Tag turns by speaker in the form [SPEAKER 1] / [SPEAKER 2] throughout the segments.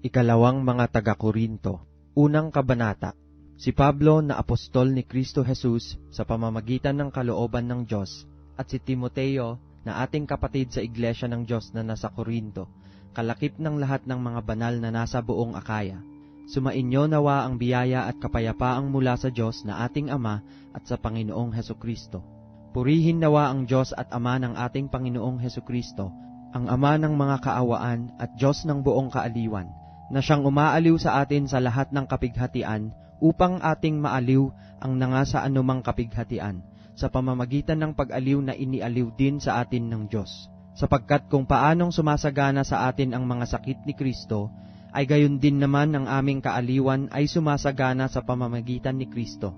[SPEAKER 1] Ikalawang mga taga-Korinto, unang kabanata. Si Pablo na apostol ni Kristo Jesus sa pamamagitan ng kalooban ng Diyos, at si Timoteo na ating kapatid sa iglesia ng Diyos na nasa Korinto, kalakip ng lahat ng mga banal na nasa buong Akaya. Sumainyo nawa ang biyaya at kapayapaang mula sa Diyos na ating Ama at sa Panginoong Hesukristo. Purihin nawa ang Diyos at Ama ng ating Panginoong Hesukristo, ang Ama ng mga kaawaan at Diyos ng buong kaaliwan, na siyang umaaliw sa atin sa lahat ng kapighatian, upang ating maaliw ang nanga sa anumang kapighatian, sa pamamagitan ng pag-aliw na inialiw din sa atin ng Diyos. Sapagkat kung paanong sumasagana sa atin ang mga sakit ni Kristo, ay gayon din naman ang aming kaaliwan ay sumasagana sa pamamagitan ni Kristo.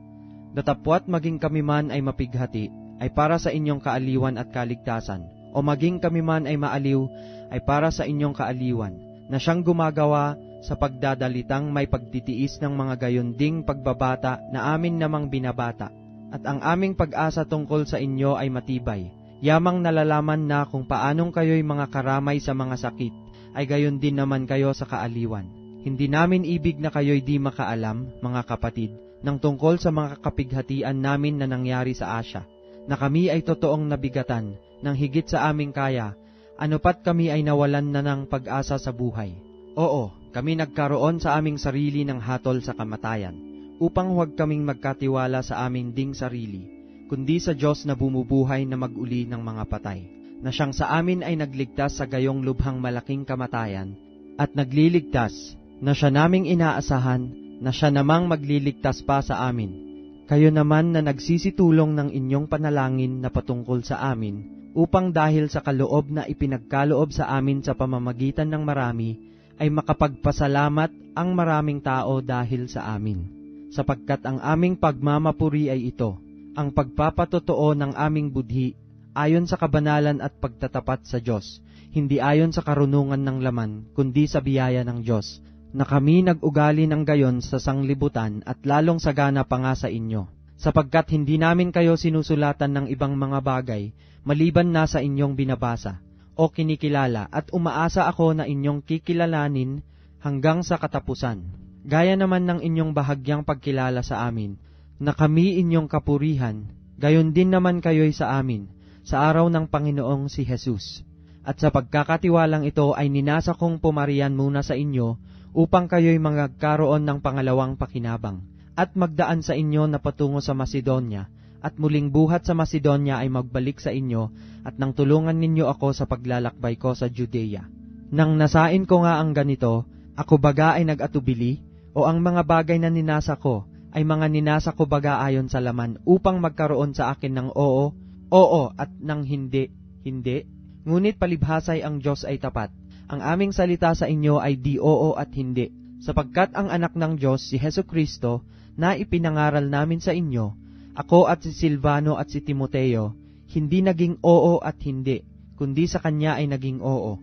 [SPEAKER 1] Datapwat maging kami man ay mapighati, ay para sa inyong kaaliwan at kaligtasan, o maging kami man ay maaliw, ay para sa inyong kaaliwan, na siyang gumagawa sa pagdadalitang may pagtitiis ng mga gayon ding pagbabata na amin namang binabata, at ang aming pag-asa tungkol sa inyo ay matibay. Yamang nalalaman na kung paanong kayo'y mga karamay sa mga sakit, ay gayon din naman kayo sa kaaliwan. Hindi namin ibig na kayo'y di makaalam, mga kapatid, ng tungkol sa mga kapighatian namin na nangyari sa Asya, na kami ay totoong nabigatan ng higit sa aming kaya, anupat kami ay nawalan na ng pag-asa sa buhay. Oo, kami nagkaroon sa aming sarili ng hatol sa kamatayan, upang huwag kaming magkatiwala sa aming ding sarili, kundi sa Diyos na bumubuhay na mag-uli ng mga patay, na siyang sa amin ay nagligtas sa gayong lubhang malaking kamatayan, at nagliligtas, na siya naming inaasahan, na siya namang magliligtas pa sa amin. Kayo naman na nagsisitulong ng inyong panalangin na patungkol sa amin, upang dahil sa kaloob na ipinagkaloob sa amin sa pamamagitan ng marami, ay makapagpasalamat ang maraming tao dahil sa amin. Sapagkat ang aming pagmamapuri ay ito, ang pagpapatotoo ng aming budhi, ayon sa kabanalan at pagtatapat sa Diyos, hindi ayon sa karunungan ng laman, kundi sa biyaya ng Diyos, na kami nag-ugali ng gayon sa sanglibutan at lalong sagana pa nga sa inyo. Sapagkat hindi namin kayo sinusulatan ng ibang mga bagay, maliban na sa inyong binabasa o kinikilala, at umaasa ako na inyong kikilalanin hanggang sa katapusan. Gaya naman ng inyong bahagyang pagkilala sa amin, na kami inyong kapurihan, gayon din naman kayo'y sa amin, sa araw ng Panginoong si Jesus. At sa pagkakatiwalang ito ay ninasa kong pumarian muna sa inyo, upang kayo'y magkaroon ng pangalawang pakinabang, at magdaan sa inyo na patungo sa Macedonia, at muling buhat sa Macedonia ay magbalik sa inyo, at nang tulungan ninyo ako sa paglalakbay ko sa Judea. Nang nasain ko nga ang ganito, ako baga ay nag-atubili, o ang mga bagay na ninasa ko, ay mga ninasa ko baga ayon sa laman, upang magkaroon sa akin ng oo, oo, at ng hindi, hindi. Ngunit palibhasay ang Diyos ay tapat. Ang aming salita sa inyo ay di oo at hindi, sapagkat ang anak ng Diyos, si Hesukristo, na ipinangaral namin sa inyo, ako at si Silvano at si Timoteo, hindi naging oo at hindi, kundi sa kanya ay naging oo.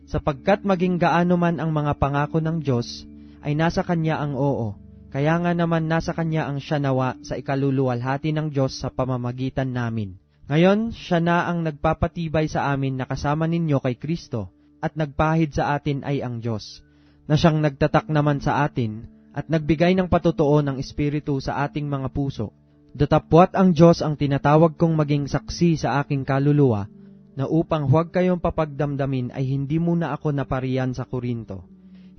[SPEAKER 1] Sapagkat maging gaano man ang mga pangako ng Diyos, ay nasa kanya ang oo. Kaya nga naman nasa kanya ang siya nawa sa ikaluluwalhati ng Diyos sa pamamagitan namin. Ngayon, siya na ang nagpapatibay sa amin na kasama ninyo kay Kristo, at nagpahid sa atin ay ang Diyos, na siyang nagtatak naman sa atin, at nagbigay ng patutuo ng Espiritu sa ating mga puso. Datapwat ang Diyos ang tinatawag kong maging saksi sa aking kaluluwa, na upang huwag kayong papagdamdamin ay hindi muna ako napariyan sa Korinto.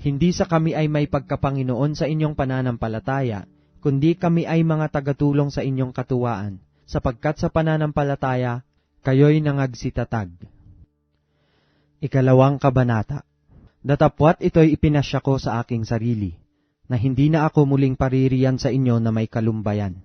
[SPEAKER 1] Hindi sa kami ay may pagkapanginoon sa inyong pananampalataya, kundi kami ay mga tagatulong sa inyong katuwaan, sapagkat sa pananampalataya, kayo'y nangagsitatag. Ikalawang kabanata. Datapwat ito'y ipinasya ko sa aking sarili, na hindi na ako muling paririyan sa inyo na may kalumbayan.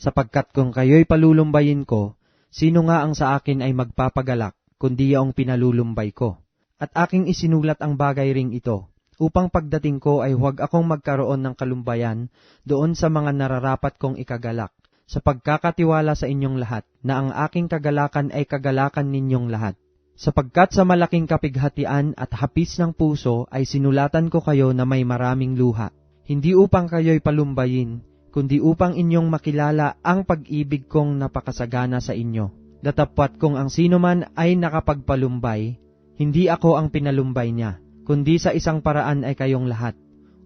[SPEAKER 1] Sapagkat kung kayo'y palulumbayin ko, sino nga ang sa akin ay magpapagalak, kundi yaong pinalulumbay ko? At aking isinulat ang bagay ring ito, upang pagdating ko ay huwag akong magkaroon ng kalumbayan doon sa mga nararapat kong ikagalak, sa pagkakatiwala sa inyong lahat, na ang aking kagalakan ay kagalakan ninyong lahat. Sapagkat sa malaking kapighatian at hapis ng puso ay sinulatan ko kayo na may maraming luha, hindi upang kayo'y palumbayin, kundi upang inyong makilala ang pag-ibig kong napakasagana sa inyo. Datapwat kung ang sino man ay nakapagpalumbay, hindi ako ang pinalumbay niya, kundi sa isang paraan ay kayong lahat,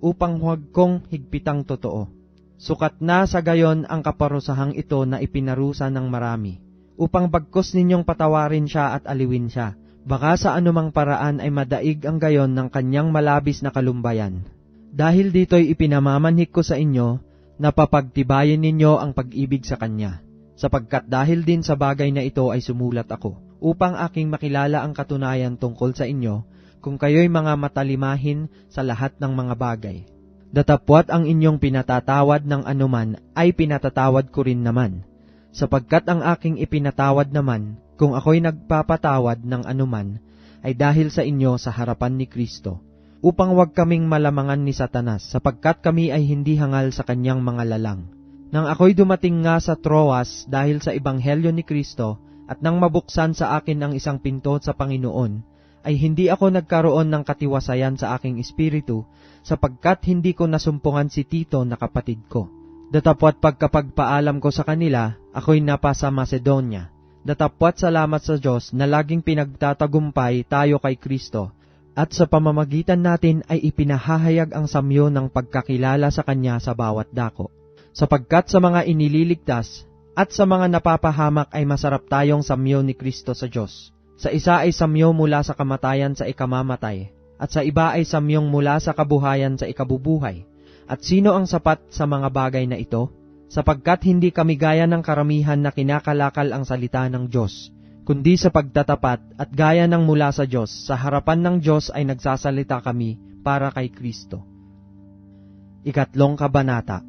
[SPEAKER 1] upang huwag kong higpitang totoo. Sukat na sa gayon ang kaparusahang ito na ipinarusa ng marami, upang bagkos ninyong patawarin siya at aliwin siya. Baka sa anumang paraan ay madaig ang gayon ng kanyang malabis na kalumbayan. Dahil dito'y ipinamamanhik ko sa inyo, na papagtibayin ninyo ang pag-ibig sa kanya. Sapagkat dahil din sa bagay na ito ay sumulat ako, upang aking makilala ang katunayan tungkol sa inyo, kung kayo'y mga matalimahin sa lahat ng mga bagay. Datapwat ang inyong pinatatawad ng anuman ay pinatatawad ko rin naman, sapagkat ang aking ipinatawad naman, kung ako'y nagpapatawad ng anuman, ay dahil sa inyo sa harapan ni Kristo, upang wag kaming malamangan ni Satanas, sapagkat kami ay hindi hangal sa kanyang mga lalang. Nang ako'y dumating nga sa Troas dahil sa ebanghelyo ni Kristo, at nang mabuksan sa akin ang isang pinto sa Panginoon, ay hindi ako nagkaroon ng katiwasayan sa aking espiritu, sapagkat hindi ko nasumpungan si Tito na kapatid ko. Datapwat pagkapagpaalam ko sa kanila, ako'y napasa Macedonia. Datapwat salamat sa Diyos na laging pinagtatagumpay tayo kay Kristo, at sa pamamagitan natin ay ipinahahayag ang samyo ng pagkakilala sa Kanya sa bawat dako. Sapagkat sa mga inililigtas at sa mga napapahamak ay masarap tayong samyo ni Kristo sa Diyos. Sa isa ay samyo mula sa kamatayan sa ikamamatay, at sa iba ay samyong mula sa kabuhayan sa ikabubuhay. At sino ang sapat sa mga bagay na ito? Sapagkat hindi kami gaya ng karamihan na kinakalakal ang salita ng Diyos, kundi sa pagtatapat at gaya ng mula sa Diyos, sa harapan ng Diyos ay nagsasalita kami para kay Kristo. Ikatlong kabanata.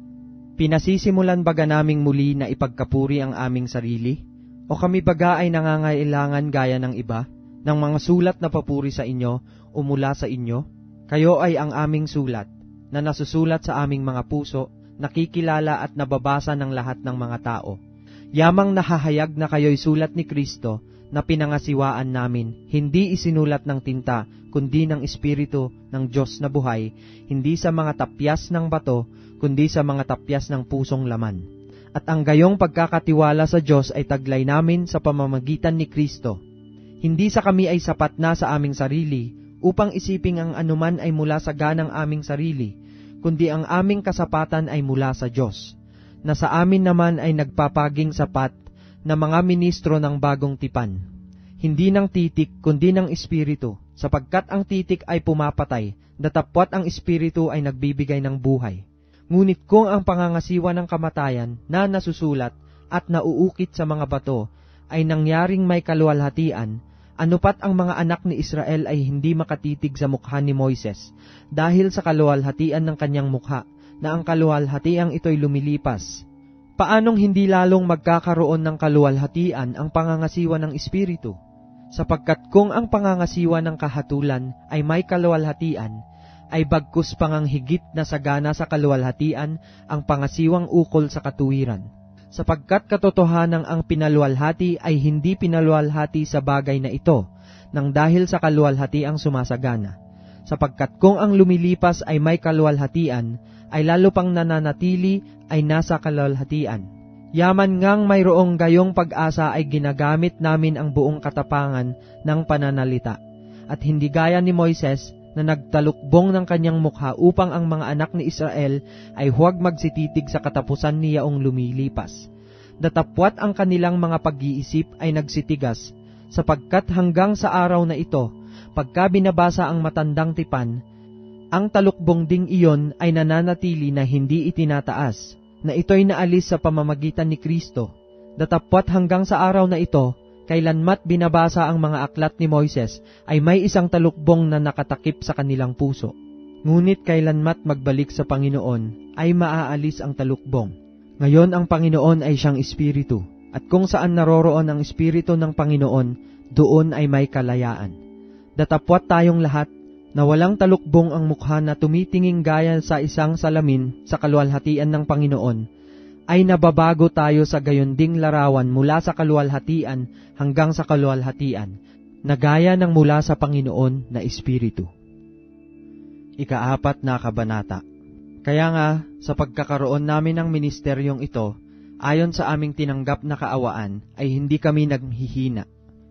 [SPEAKER 1] Pinasisimulan baga naming muli na ipagkapuri ang aming sarili? O kami baga ay nangangailangan gaya ng iba, ng mga sulat na papuri sa inyo o mula sa inyo? Kayo ay ang aming sulat, na nasusulat sa aming mga puso, nakikilala at nababasa ng lahat ng mga tao. Yamang nahahayag na kayo'y sulat ni Kristo, na pinangasiwaan namin, hindi isinulat ng tinta, kundi ng Espiritu ng Diyos na buhay, hindi sa mga tapyas ng bato, kundi sa mga tapyas ng pusong laman. At ang gayong pagkakatiwala sa Diyos ay taglay namin sa pamamagitan ni Kristo. Hindi sa kami ay sapat na sa aming sarili, upang isiping ang anuman ay mula sa ganang aming sarili, kundi ang aming kasapatan ay mula sa Diyos, na sa amin naman ay nagpapaging sapat na mga ministro ng bagong tipan. Hindi ng titik, kundi ng Espiritu, sapagkat ang titik ay pumapatay, datapwat ang Espiritu ay nagbibigay ng buhay. Ngunit kung ang pangangasiwa ng kamatayan na nasusulat at nauukit sa mga bato ay nangyaring may kaluwalhatian, anupat ang mga anak ni Israel ay hindi makatitig sa mukha ni Moises dahil sa kaluwalhatian ng kanyang mukha, na ang kaluwalhatiang ito'y lumilipas. Paanong hindi lalong magkakaroon ng kaluwalhatian ang pangangasiwa ng Espiritu? Sapagkat kung ang pangangasiwa ng kahatulan ay may kaluwalhatian, ay bagkus pangang higit na sagana sa kaluwalhatian ang pangasiwang ukol sa katuwiran. Sapagkat katotohanang ang pinaluwalhati ay hindi pinaluwalhati sa bagay na ito, nang dahil sa kaluwalhatiang sumasagana. Sapagkat kung ang lumilipas ay may kaluwalhatian, ay lalo pang nananatili ay nasa kaluwalhatian. Yaman ngang mayroong gayong pag-asa ay ginagamit namin ang buong katapangan ng pananalita, at hindi gaya ni Moises, na nagtalukbong ng kanyang mukha upang ang mga anak ni Israel ay huwag magsititig sa katapusan niyaong lumilipas. Datapwat ang kanilang mga pag-iisip ay nagsitigas, sapagkat hanggang sa araw na ito, pagka binabasa ang matandang tipan, ang talukbong ding iyon ay nananatili na hindi itinataas, na ito'y naalis sa pamamagitan ni Kristo. Datapwat hanggang sa araw na ito, kailanmat binabasa ang mga aklat ni Moises, ay may isang talukbong na nakatakip sa kanilang puso. Ngunit kailanmat magbalik sa Panginoon, ay maaalis ang talukbong. Ngayon ang Panginoon ay siyang Espiritu, at kung saan naroroon ang Espiritu ng Panginoon, doon ay may kalayaan. Datapwat tayong lahat, na walang talukbong ang mukha na tumitinging gaya sa isang salamin sa kaluwalhatian ng Panginoon, ay nababago tayo sa gayunding larawan mula sa kaluwalhatian hanggang sa kaluwalhatian, na gaya ng mula sa Panginoon na Espiritu. Ika-4 na kabanata. Kaya nga, sa pagkakaroon namin ng ministeryong ito, ayon sa aming tinanggap na kaawaan, ay hindi kami naghihina.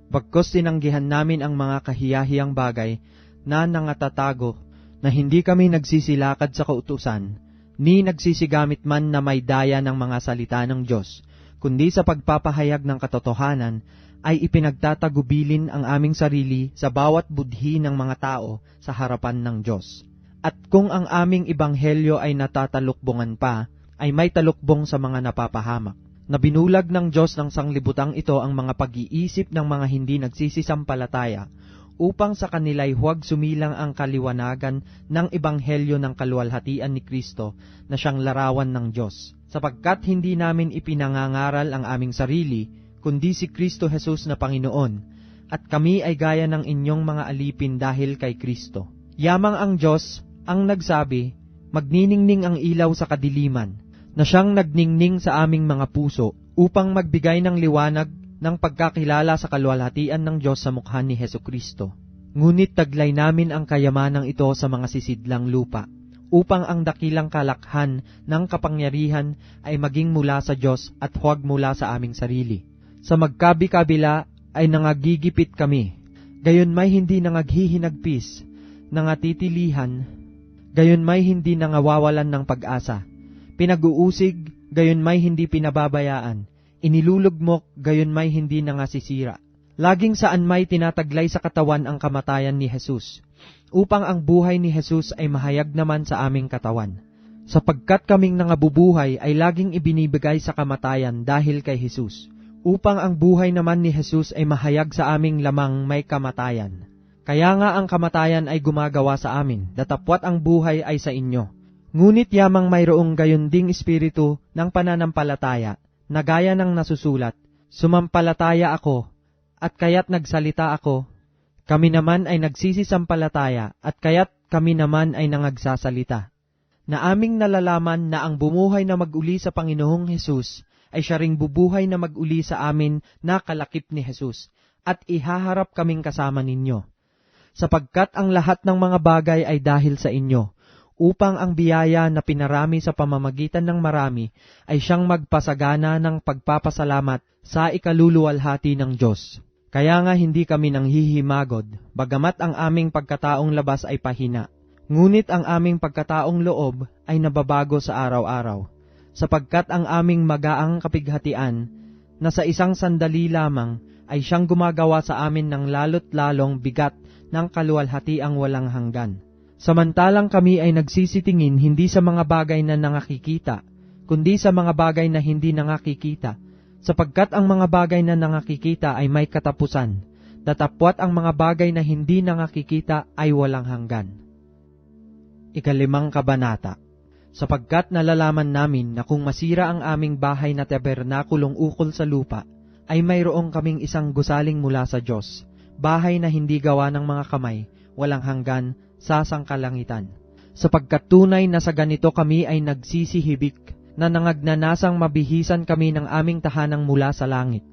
[SPEAKER 1] Bagkus tinanggihan namin ang mga kahiyahiyang bagay na nangatatago, na hindi kami nagsisilakad sa kautusan, ni nagsisigamit man na may daya ng mga salita ng Diyos, kundi sa pagpapahayag ng katotohanan, ay ipinagtatagubilin ang aming sarili sa bawat budhi ng mga tao sa harapan ng Diyos. At kung ang aming ibanghelyo ay natatalukbongan pa, ay may talukbong sa mga napapahamak. Na binulag ng Diyos ng sanglibutang ito ang mga pag-iisip ng mga hindi nagsisisampalataya, upang sa kanila'y huwag sumilang ang kaliwanagan ng ebanghelyo ng kaluwalhatian ni Kristo na siyang larawan ng Diyos. Sapagkat hindi namin ipinangangaral ang aming sarili, kundi si Kristo Jesus na Panginoon, at kami ay gaya ng inyong mga alipin dahil kay Kristo. Yamang ang Diyos ang nagsabi, magniningning ang ilaw sa kadiliman, na siyang nagningning sa aming mga puso, upang magbigay ng liwanag ng pagkakilala sa kaluwalhatian ng Diyos sa mukha ni Hesukristo. Ngunit taglay namin ang kayamanang ito sa mga sisidlang lupa, upang ang dakilang kalakhan ng kapangyarihan ay maging mula sa Diyos at huwag mula sa aming sarili. Sa magkabi-kabila ay nangagigipit kami, gayon may hindi nangaghihinagpis, nangatitilihan, gayon may hindi nangawawalan ng pag-asa, pinag-uusig, gayon may hindi pinababayaan, inilulugmok, gayon may hindi nangasisira. Laging saan may tinataglay sa katawan ang kamatayan ni Jesus, upang ang buhay ni Jesus ay mahayag naman sa aming katawan. Sapagkat kaming nangabubuhay ay laging ibinibigay sa kamatayan dahil kay Jesus, upang ang buhay naman ni Jesus ay mahayag sa aming lamang may kamatayan. Kaya nga ang kamatayan ay gumagawa sa amin, datapwat ang buhay ay sa inyo. Ngunit yamang mayroong gayon ding espiritu ng pananampalataya, na gaya ng nasusulat, sumampalataya ako, at kaya't nagsalita ako. Kami naman ay nagsisisampalataya, at kaya't kami naman ay nangagsasalita. Na aming nalalaman na ang bumuhay na mag-uli sa Panginoong Hesus, ay siya ring bubuhay na mag-uli sa amin na kalakip ni Jesus, at ihaharap kaming kasama ninyo. Sapagkat ang lahat ng mga bagay ay dahil sa inyo, upang ang biyaya na pinarami sa pamamagitan ng marami ay siyang magpasagana ng pagpapasalamat sa ikaluluwalhati ng Diyos. Kaya nga hindi kami nanghihimagod, bagamat ang aming pagkataong labas ay pahina, ngunit ang aming pagkataong loob ay nababago sa araw-araw. Sapagkat ang aming magaang kapighatian na sa isang sandali lamang ay siyang gumagawa sa amin ng lalo't lalong bigat ng kaluwalhatiang walang hanggan. Samantalang kami ay nagsisitingin hindi sa mga bagay na nangakikita, kundi sa mga bagay na hindi nangakikita, sapagkat ang mga bagay na nangakikita ay may katapusan, datapwat ang mga bagay na hindi nangakikita ay walang hanggan. 5 Kabanata. Sapagkat nalalaman namin na kung masira ang aming bahay na tabernakulong ukol sa lupa, ay mayroong kaming isang gusaling mula sa Diyos, bahay na hindi gawa ng mga kamay, walang hanggan, sa sangkalangitan. Sapagkat tunay na sa ganito kami ay nagsisihibik, na nangagnanasang mabihisan kami ng aming tahanang mula sa langit.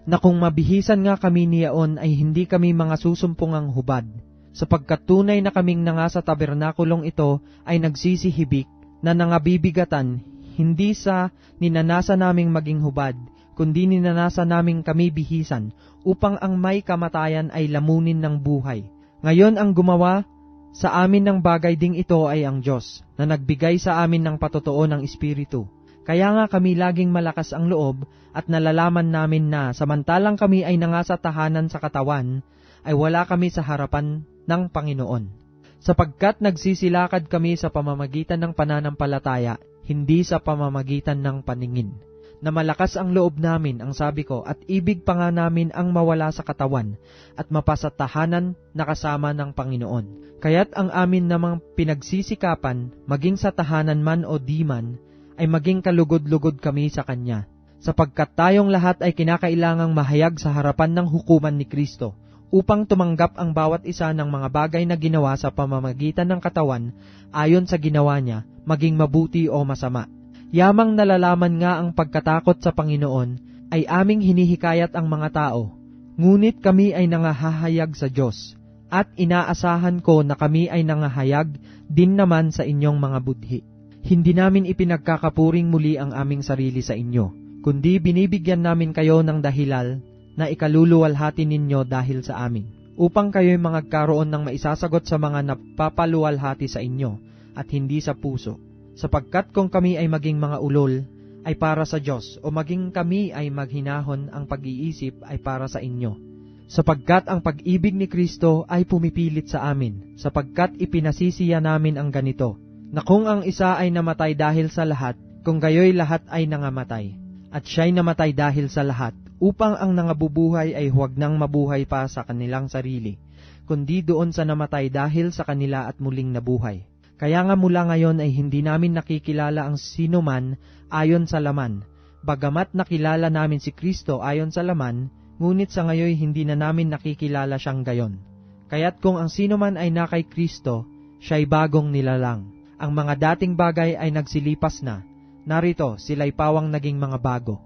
[SPEAKER 1] Na kung mabihisan nga kami niyaon ay hindi kami mga susumpungang hubad, sapagkat tunay na kaming nanga sa tabernakulong ito ay nagsisihibik, na nangabibigatan, hindi sa ninanasa naming maging hubad, kundi ninanasa naming kami bihisan, upang ang may kamatayan ay lamunin ng buhay. Ngayon ang gumawa sa amin ng bagay ding ito ay ang Diyos, na nagbigay sa amin ng patotoo ng Espiritu. Kaya nga kami laging malakas ang loob, at nalalaman namin na samantalang kami ay nangasa tahanan sa katawan, ay wala kami sa harapan ng Panginoon. Sapagkat nagsisilakad kami sa pamamagitan ng pananampalataya, hindi sa pamamagitan ng paningin. Na malakas ang loob namin, ang sabi ko, at ibig pa nga namin ang mawala sa katawan, at mapasatahanan na kasama ng Panginoon. Kaya't ang amin namang pinagsisikapan, maging sa tahanan man o di man, ay maging kalugod-lugod kami sa Kanya. Sapagkat tayong lahat ay kinakailangang mahayag sa harapan ng hukuman ni Kristo, upang tumanggap ang bawat isa ng mga bagay na ginawa sa pamamagitan ng katawan ayon sa ginawa niya, maging mabuti o masama. Yamang nalalaman nga ang pagkatakot sa Panginoon ay aming hinihikayat ang mga tao, ngunit kami ay nangahahayag sa Diyos, at inaasahan ko na kami ay nangahayag din naman sa inyong mga budhi. Hindi namin ipinagkakapuring muli ang aming sarili sa inyo, kundi binibigyan namin kayo ng dahilal na ikaluluwalhati ninyo dahil sa amin, upang kayo'y magkaroon ng maisasagot sa mga napapaluwalhati sa inyo, at hindi sa puso. Sapagkat kung kami ay maging mga ulol, ay para sa Diyos, o maging kami ay maghinahon, ang pag-iisip ay para sa inyo. Sapagkat ang pag-ibig ni Kristo ay pumipilit sa amin, sapagkat ipinasisiya namin ang ganito, na kung ang isa ay namatay dahil sa lahat, kung gayo'y lahat ay nangamatay, at siya'y namatay dahil sa lahat, upang ang nangabubuhay ay huwag nang mabuhay pa sa kanilang sarili, kundi doon sa namatay dahil sa kanila at muling nabuhay. Kaya nga mula ngayon ay hindi namin nakikilala ang sino man ayon sa laman, bagamat nakilala namin si Kristo ayon sa laman, ngunit sa ngayon hindi na namin nakikilala siyang gayon. Kaya't kung ang sino man ay na kay Kristo, siya'y bagong nilalang. Ang mga dating bagay ay nagsilipas na, narito sila'y pawang naging mga bago.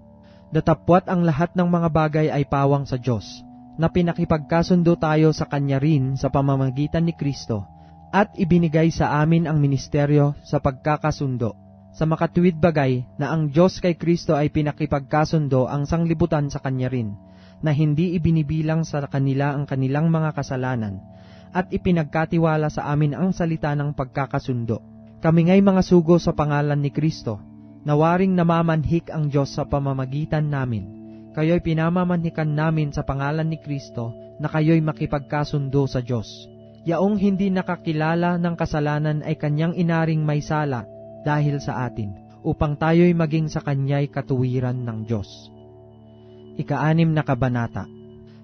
[SPEAKER 1] Datapwat ang lahat ng mga bagay ay pawang sa Diyos, na pinakipagkasundo tayo sa Kanya rin sa pamamagitan ni Kristo, at ibinigay sa amin ang ministeryo sa pagkakasundo. Sa makatuwid bagay na ang Diyos kay Kristo ay pinakipagkasundo ang sanglibutan sa Kanya rin, na hindi ibinibilang sa kanila ang kanilang mga kasalanan, at ipinagkatiwala sa amin ang salita ng pagkakasundo. Kami nga'y mga sugo sa pangalan ni Kristo, nawaring namamanhik ang Diyos sa pamamagitan namin. Kayo'y pinamamanhikan namin sa pangalan ni Kristo na kayo'y makipagkasundo sa Diyos. Yaong hindi nakakilala ng kasalanan ay Kanyang inaring may sala dahil sa atin, upang tayo'y maging sa Kanya'y katuwiran ng Diyos. Ika-6 na kabanata.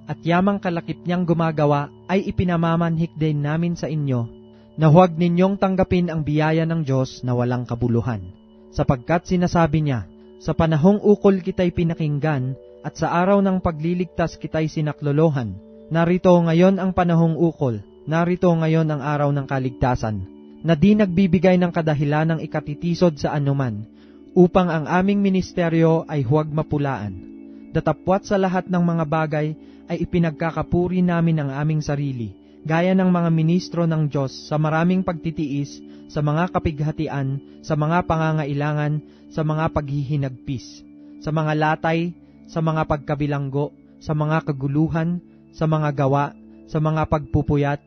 [SPEAKER 1] At yamang kalakip niyang gumagawa ay ipinamamanhik din namin sa inyo, na huwag ninyong tanggapin ang biyaya ng Diyos na walang kabuluhan. Sapagkat sinasabi niya, sa panahong ukol kita'y pinakinggan, at sa araw ng pagliligtas kita'y sinaklolohan. Narito ngayon ang panahong ukol, narito ngayon ang araw ng kaligtasan, na di nagbibigay ng kadahilan ng ikatitisod sa anuman, upang ang aming ministeryo ay huwag mapulaan. Datapwat sa lahat ng mga bagay ay ipinagkakapuri namin ang aming sarili, gaya ng mga ministro ng Diyos sa maraming pagtitiis, sa mga kapighatian, sa mga pangangailangan, sa mga paghihinagpis, sa mga latay, sa mga pagkabilanggo, sa mga kaguluhan, sa mga gawa, sa mga pagpupuyat,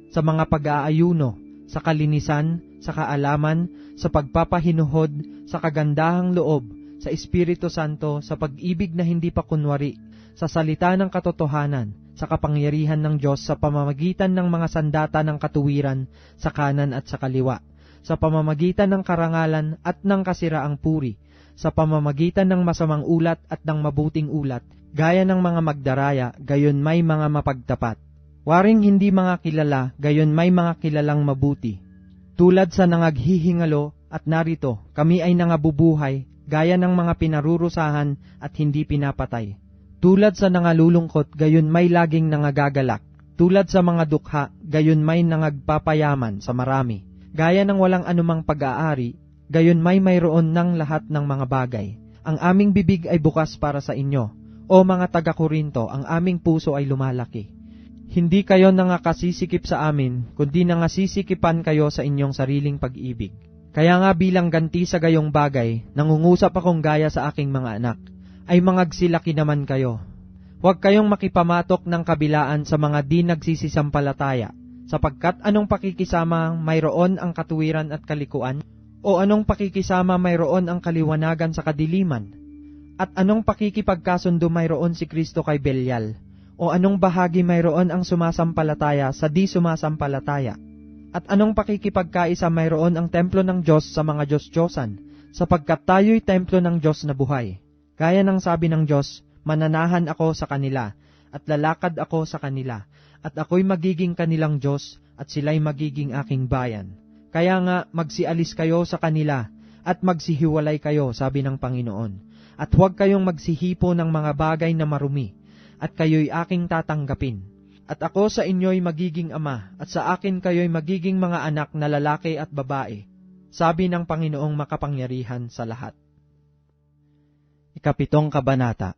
[SPEAKER 1] sa mga pag-aayuno, sa kalinisan, sa kaalaman, sa pagpapahinuhod, sa kagandahang loob, sa Espiritu Santo, sa pag-ibig na hindi pa kunwari, sa salita ng katotohanan, sa kapangyarihan ng Diyos sa pamamagitan ng mga sandata ng katuwiran sa kanan at sa kaliwa, sa pamamagitan ng karangalan at ng kasiraang puri, sa pamamagitan ng masamang ulat at ng mabuting ulat, gaya ng mga magdaraya, gayon may mga mapagtapat. Waring hindi mga kilala, gayon may mga kilalang mabuti. Tulad sa nangaghihingalo, at narito, kami ay nangabubuhay, gaya ng mga pinarurusahan at hindi pinapatay. Tulad sa nangalulungkot, gayon may laging nangagagalak. Tulad sa mga dukha, gayon may nangagpapayaman sa marami. Gaya ng walang anumang pag-aari, gayon may mayroon ng lahat ng mga bagay. Ang aming bibig ay bukas para sa inyo. O mga taga-Korinto, ang aming puso ay lumalaki. Hindi kayo nangakasisikip sa amin, kundi nangasisikipan kayo sa inyong sariling pag-ibig. Kaya nga bilang ganti sa gayong bagay, nangungusap akong gaya sa aking mga anak, ay mangagsilaki naman kayo. Huwag kayong makipamatok ng kabilaan sa mga di nagsisisampalataya, sapagkat anong pakikisama mayroon ang katuwiran at kalikuan? O anong pakikisama mayroon ang kaliwanagan sa kadiliman? At anong pakikipagkasundo mayroon si Kristo kay Belial? O anong bahagi mayroon ang sumasampalataya sa di sumasampalataya? At anong pakikipagkaisa mayroon ang templo ng Diyos sa mga Diyos-Diyosan, sapagkat tayo'y templo ng Diyos na buhay? Gaya ng sabi ng Diyos, mananahan ako sa kanila, at lalakad ako sa kanila, at ako'y magiging kanilang Diyos, at sila'y magiging aking bayan. Kaya nga, magsialis kayo sa kanila, at magsihiwalay kayo, sabi ng Panginoon. At huwag kayong magsihipo ng mga bagay na marumi, at kayo'y aking tatanggapin. At ako sa inyo'y magiging ama, at sa akin kayo'y magiging mga anak na lalaki at babae, sabi ng Panginoong makapangyarihan sa lahat. Ika-7 kabanata.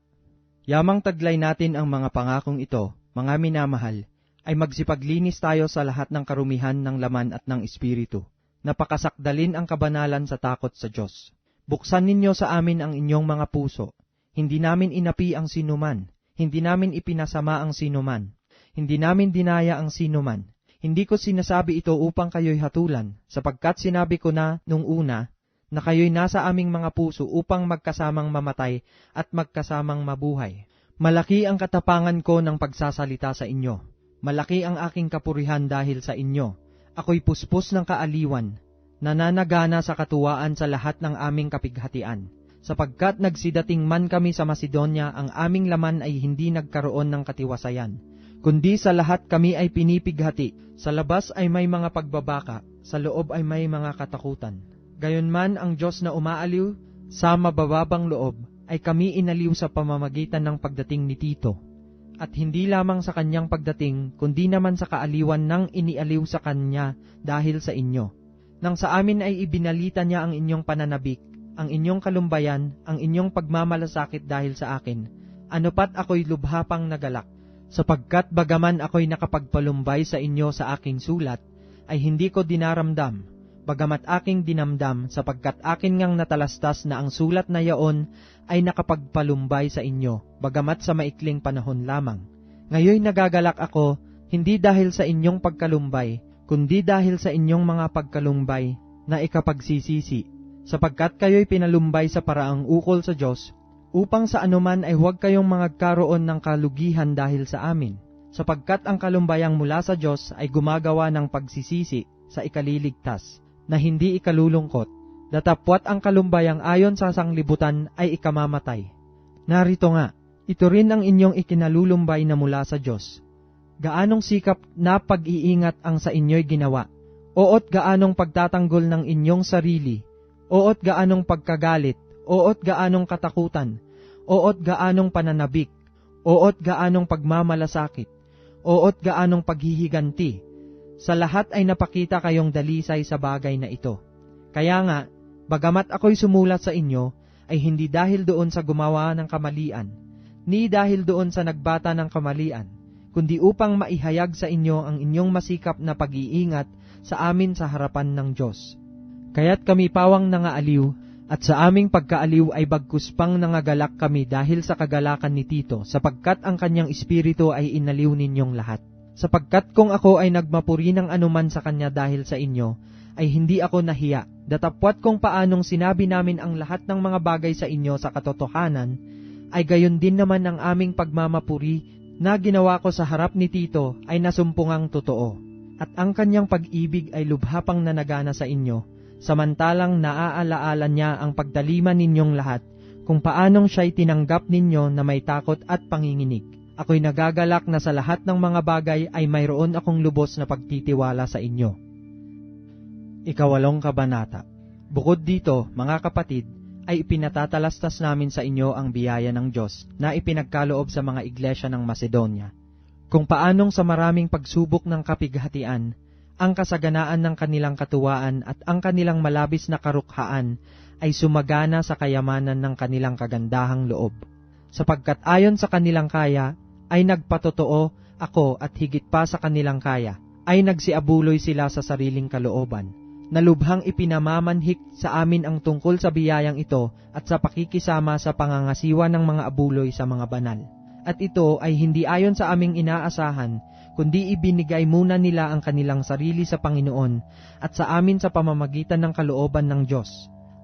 [SPEAKER 1] Yamang taglay natin ang mga pangakong ito, mga minamahal, ay magsipaglinis tayo sa lahat ng karumihan ng laman at ng espiritu, napakasakdalin ang kabanalan sa takot sa Diyos. Buksan ninyo sa amin ang inyong mga puso, hindi namin inapi ang sinuman, hindi namin ipinasama ang sinuman, Hindi namin dinaya ang sino man. Hindi ko sinasabi ito upang kayo'y hatulan, sapagkat sinabi ko na nung una, na kayo'y nasa aming mga puso upang magkasamang mamatay at magkasamang mabuhay. Malaki ang katapangan ko ng pagsasalita sa inyo. Malaki ang aking kapurihan dahil sa inyo. Ako'y puspos ng kaaliwan, nananagana sa katuwaan sa lahat ng aming kapighatian. Sapagkat nagsidating man kami sa Macedonia, ang aming laman ay hindi nagkaroon ng katiwasayan. Kundi sa lahat kami ay pinipighati, sa labas ay may mga pagbabaka, sa loob ay may mga katakutan. Gayunman ang Diyos na umaaliw sa mabababang loob, ay kami inaliw sa pamamagitan ng pagdating ni Tito. At hindi lamang sa kanyang pagdating, kundi naman sa kaaliwan ng inialiw sa kanya dahil sa inyo. Nang sa amin ay ibinalita niya ang inyong pananabik, ang inyong kalumbayan, ang inyong pagmamalasakit dahil sa akin. Ano pat ako'y lubha pang nagalak, sapagkat bagaman ako'y nakapagpalumbay sa inyo sa aking sulat, ay hindi ko dinaramdam, bagamat aking dinamdam, sapagkat akin ngang natalastas na ang sulat na yaon ay nakapagpalumbay sa inyo, bagamat sa maikling panahon lamang. Ngayon nagagalak ako, hindi dahil sa inyong pagkalumbay, kundi dahil sa inyong mga pagkalumbay na ikapagsisisi, sapagkat kayo'y pinalumbay sa paraang ukol sa Diyos, upang sa anuman ay huwag kayong magkaroon ng kalugihan dahil sa amin, sapagkat ang kalumbayang mula sa Diyos ay gumagawa ng pagsisisi sa ikaliligtas, na hindi ikalulungkot, datapwat ang kalumbayang ayon sa sanglibutan ay ikamamatay. Narito nga, ito rin ang inyong ikinalulumbay na mula sa Diyos. Gaanong sikap na pag-iingat ang sa inyo'y ginawa, oot gaanong pagtatanggol ng inyong sarili, oot gaanong pagkagalit, oot gaanong katakutan, oot gaanong pananabik, oot gaanong pagmamalasakit, oot gaanong paghihiganti. Sa lahat ay napakita kayong dalisay sa bagay na ito. Kaya nga, bagamat ako'y sumulat sa inyo, ay hindi dahil doon sa gumawa ng kamalian, ni dahil doon sa nagbata ng kamalian, kundi upang maihayag sa inyo ang inyong masikap na pag-iingat sa amin sa harapan ng Diyos. Kaya't kami pawang nangaaliw, at sa aming pagkaaliw ay bagkus pang nangagalak kami dahil sa kagalakan ni Tito, sapagkat ang kanyang espiritu ay inaliw ninyong lahat. Sapagkat kung ako ay nagmapuri ng anuman sa kanya dahil sa inyo, ay hindi ako nahiya, datapwat kung paanong sinabi namin ang lahat ng mga bagay sa inyo sa katotohanan, ay gayon din naman ang aming pagmamapuri na ginawa ko sa harap ni Tito ay nasumpungang totoo. At ang kanyang pag-ibig ay lubha pang nanagana sa inyo, samantalang naaalaala niya ang pagdaliman ninyong lahat, kung paanong siya'y tinanggap ninyo na may takot at panginginig. Ako'y nagagalak na sa lahat ng mga bagay ay mayroon akong lubos na pagtitiwala sa inyo. 8 Kabanata. Bukod dito, mga kapatid, ay ipinatatalastas namin sa inyo ang biyaya ng Diyos na ipinagkaloob sa mga iglesia ng Macedonia, kung paanong sa maraming pagsubok ng kapighatian, ang kasaganaan ng kanilang katuwaan at ang kanilang malabis na karukhaan ay sumagana sa kayamanan ng kanilang kagandahang loob. Sapagkat ayon sa kanilang kaya, ay nagpatotoo ako at higit pa sa kanilang kaya, ay nagsiabuloy sila sa sariling kalooban, na lubhang ipinamamanhik sa amin ang tungkol sa biyayang ito at sa pakikisama sa pangangasiwa ng mga abuloy sa mga banal. At ito ay hindi ayon sa aming inaasahan, kundi ibinigay muna nila ang kanilang sarili sa Panginoon at sa amin sa pamamagitan ng kalooban ng Diyos.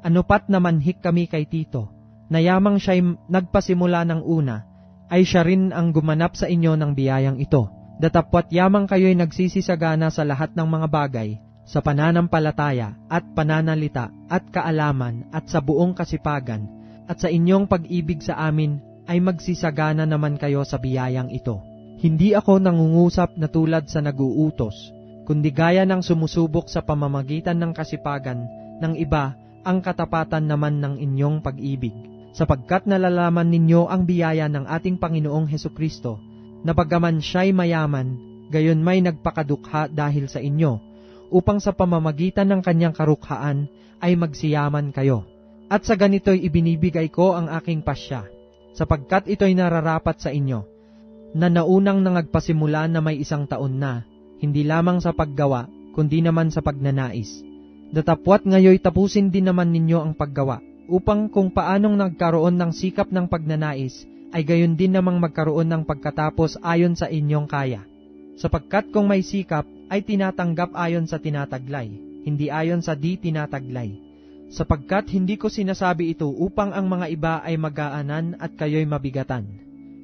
[SPEAKER 1] Ano pat namanhik kami kay Tito, na yamang siya'y nagpasimula ng una, ay siya rin ang gumanap sa inyo ng biyayang ito. Datapwat yamang kayo'y nagsisisagana sa lahat ng mga bagay, sa pananampalataya at pananalita at kaalaman at sa buong kasipagan, at sa inyong pag-ibig sa amin ay magsisagana naman kayo sa biyayang ito. Hindi ako nangungusap na tulad sa nag-uutos, kundi gaya ng sumusubok sa pamamagitan ng kasipagan ng iba ang katapatan naman ng inyong pag-ibig, sapagkat nalalaman ninyo ang biyaya ng ating Panginoong Hesukristo, na bagaman siya'y mayaman, gayon may nagpakadukha dahil sa inyo, upang sa pamamagitan ng kanyang karukhaan ay magsiyaman kayo. At sa ganito'y ibinibigay ko ang aking pasya, sapagkat ito'y nararapat sa inyo, na naunang nangagpasimula na may 1 taon na, hindi lamang sa paggawa, kundi naman sa pagnanais. Datapwat ngayoy tapusin din naman ninyo ang paggawa, upang kung paanong nagkaroon ng sikap ng pagnanais, ay gayon din namang magkaroon ng pagkatapos ayon sa inyong kaya. Sapagkat kung may sikap, ay tinatanggap ayon sa tinataglay, hindi ayon sa di tinataglay. Sapagkat hindi ko sinasabi ito upang ang mga iba ay magaanan at kayo'y mabigatan,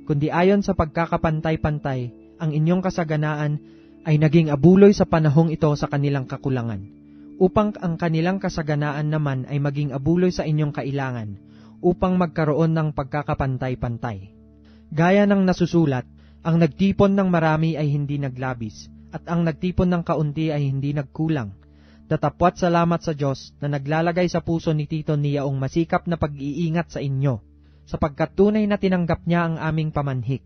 [SPEAKER 1] kundi ayon sa pagkakapantay-pantay, ang inyong kasaganaan ay naging abuloy sa panahong ito sa kanilang kakulangan, upang ang kanilang kasaganaan naman ay maging abuloy sa inyong kailangan, upang magkaroon ng pagkakapantay-pantay. Gaya ng nasusulat, ang nagtipon ng marami ay hindi naglabis, at ang nagtipon ng kaunti ay hindi nagkulang. Datapwat salamat sa Diyos na naglalagay sa puso ni Tito niyaong masikap na pag-iingat sa inyo, sapagkat tunay na tinanggap niya ang aming pamanhik.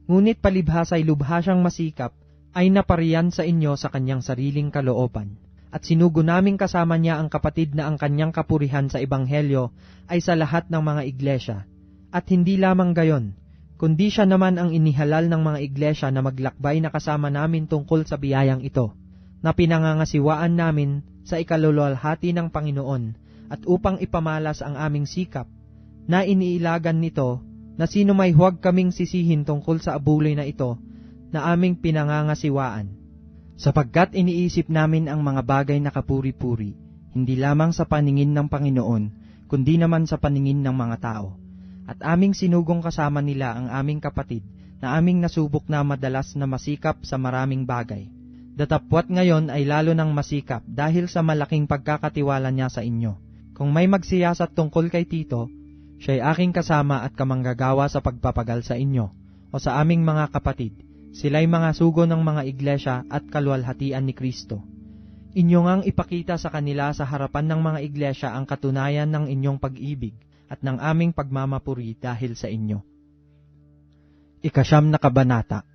[SPEAKER 1] Ngunit palibhasa'y lubha siyang masikap, ay napariyan sa inyo sa kanyang sariling kalooban. At sinugo naming kasama niya ang kapatid na ang kanyang kapurihan sa Ebanghelyo ay sa lahat ng mga iglesia. At hindi lamang gayon, kundi siya naman ang inihalal ng mga iglesia na maglakbay na kasama namin tungkol sa biyayang ito, na pinangangasiwaan namin sa ikaluluwalhati ng Panginoon, at upang ipamalas ang aming sikap, na iniilagan nito, na sino may huwag kaming sisihin tungkol sa abuloy na ito, na aming pinangangasiwaan. Sapagkat iniisip namin ang mga bagay na kapuri-puri, hindi lamang sa paningin ng Panginoon, kundi naman sa paningin ng mga tao. At aming sinugong kasama nila ang aming kapatid, na aming nasubok na madalas na masikap sa maraming bagay. Datapwat ngayon ay lalo nang masikap dahil sa malaking pagkakatiwala niya sa inyo. Kung may magsiyasat tungkol kay Tito, siya'y aking kasama at kamanggagawa sa pagpapagal sa inyo, o sa aming mga kapatid. Sila'y mga sugo ng mga iglesia at kaluwalhatian ni Kristo. Inyo ngang ipakita sa kanila sa harapan ng mga iglesia ang katunayan ng inyong pag-ibig at ng aming pagmamapuri dahil sa inyo. 9 na kabanata.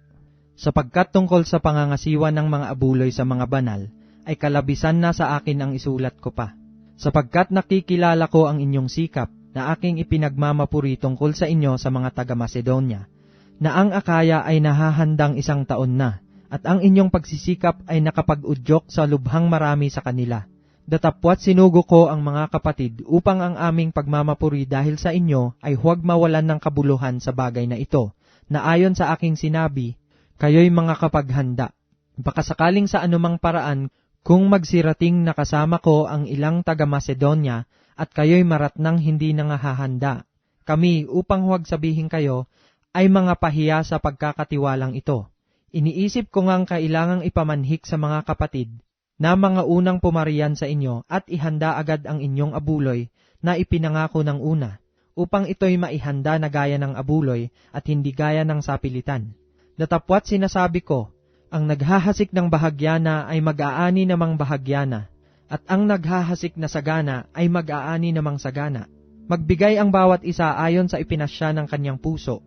[SPEAKER 1] Sapagkat tungkol sa pangangasiwa ng mga abuloy sa mga banal, ay kalabisan na sa akin ang isulat ko pa. Sapagkat nakikilala ko ang inyong sikap na aking ipinagmamapuri tungkol sa inyo sa mga taga-Macedonia, na ang Akaya ay nahahandang 1 taon na, at ang inyong pagsisikap ay nakapag-udyok sa lubhang marami sa kanila. Datapwat sinugo ko ang mga kapatid upang ang aming pagmamapuri dahil sa inyo ay huwag mawalan ng kabuluhan sa bagay na ito, na ayon sa aking sinabi, kayo'y mga kapaghanda. Baka sakaling sa anumang paraan, kung magsirating nakasama ko ang ilang taga-Macedonia, at kayo'y maratnang hindi nangahahanda, kami, upang huwag sabihin kayo, ay mga pahiya sa pagkakatiwalang ito. Iniisip ko ngang kailangang ipamanhik sa mga kapatid, na mga unang pumarian sa inyo, at ihanda agad ang inyong abuloy, na ipinangako ng una, upang ito'y maihanda na gaya ng abuloy, at hindi gaya ng sapilitan. Datapwat sinasabi ko, ang naghahasik ng bahagyana ay mag-aani namang bahagyana, at ang naghahasik na sagana ay mag-aani namang sagana. Magbigay ang bawat isa ayon sa ipinasya ng kanyang puso,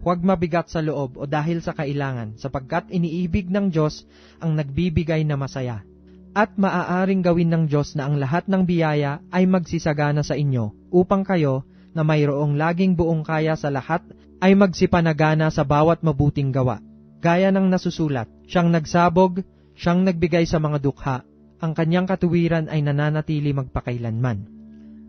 [SPEAKER 1] huwag mabigat sa loob o dahil sa kailangan, sapagkat iniibig ng Diyos ang nagbibigay na masaya. At maaaring gawin ng Diyos na ang lahat ng biyaya ay magsisagana sa inyo, upang kayo, na mayroong laging buong kaya sa lahat, ay magsipanagana sa bawat mabuting gawa. Gaya ng nasusulat, siyang nagsabog, siyang nagbigay sa mga dukha, ang kanyang katuwiran ay nananatili magpakailanman.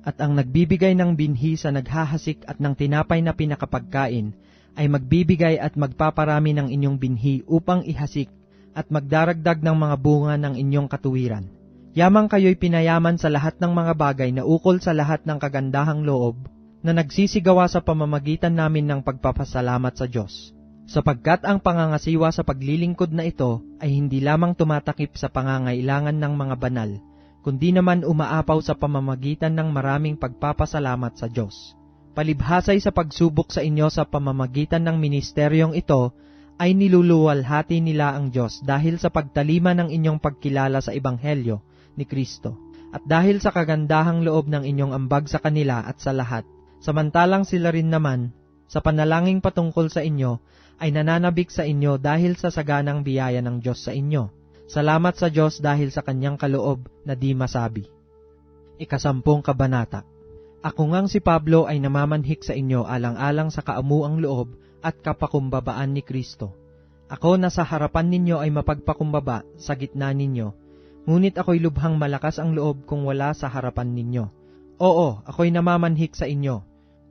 [SPEAKER 1] At ang nagbibigay ng binhi sa naghahasik at ng tinapay na pinakapagkain, ay magbibigay at magpaparami ng inyong binhi upang ihasik at magdaragdag ng mga bunga ng inyong katuwiran. Yamang kayo'y pinayaman sa lahat ng mga bagay na ukol sa lahat ng kagandahang loob na nagsisigawa sa pamamagitan namin ng pagpapasalamat sa Diyos. Sapagkat ang pangangasiwa sa paglilingkod na ito ay hindi lamang tumatakip sa pangangailangan ng mga banal, kundi naman umaapaw sa pamamagitan ng maraming pagpapasalamat sa Diyos. Palibhasay sa pagsubok sa inyo sa pamamagitan ng ministeryong ito, ay niluluwalhati nila ang Diyos dahil sa pagtalima ng inyong pagkilala sa Ebanghelyo ni Kristo, at dahil sa kagandahang loob ng inyong ambag sa kanila at sa lahat, samantalang sila rin naman, sa panalangin patungkol sa inyo, ay nananabik sa inyo dahil sa saganang biyaya ng Diyos sa inyo. Salamat sa Diyos dahil sa kanyang kaloob na di masabi. 10 kabanata. Ako ngang si Pablo ay namamanhik sa inyo alang-alang sa kaamuang loob at kapakumbabaan ni Kristo. Ako na sa harapan ninyo ay mapagpakumbaba sa gitna ninyo, ngunit ako'y lubhang malakas ang loob kung wala sa harapan ninyo. Oo, ako'y namamanhik sa inyo,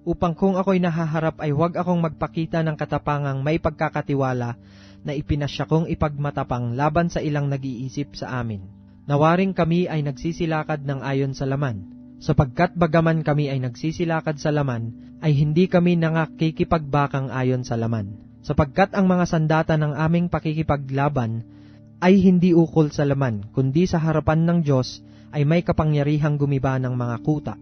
[SPEAKER 1] upang kung ako'y nahaharap ay huwag akong magpakita ng katapangang may pagkakatiwala na ipinasya kong ipagmatapang laban sa ilang nag-iisip sa amin. Nawaring kami ay nagsisilakad ng ayon sa laman, sapagkat bagaman kami ay nagsisilakad sa laman, ay hindi kami nangakikipagbakang ayon sa laman. Sapagkat ang mga sandata ng aming pakikipaglaban ay hindi ukol sa laman, kundi sa harapan ng Diyos ay may kapangyarihang gumiba ng mga kuta,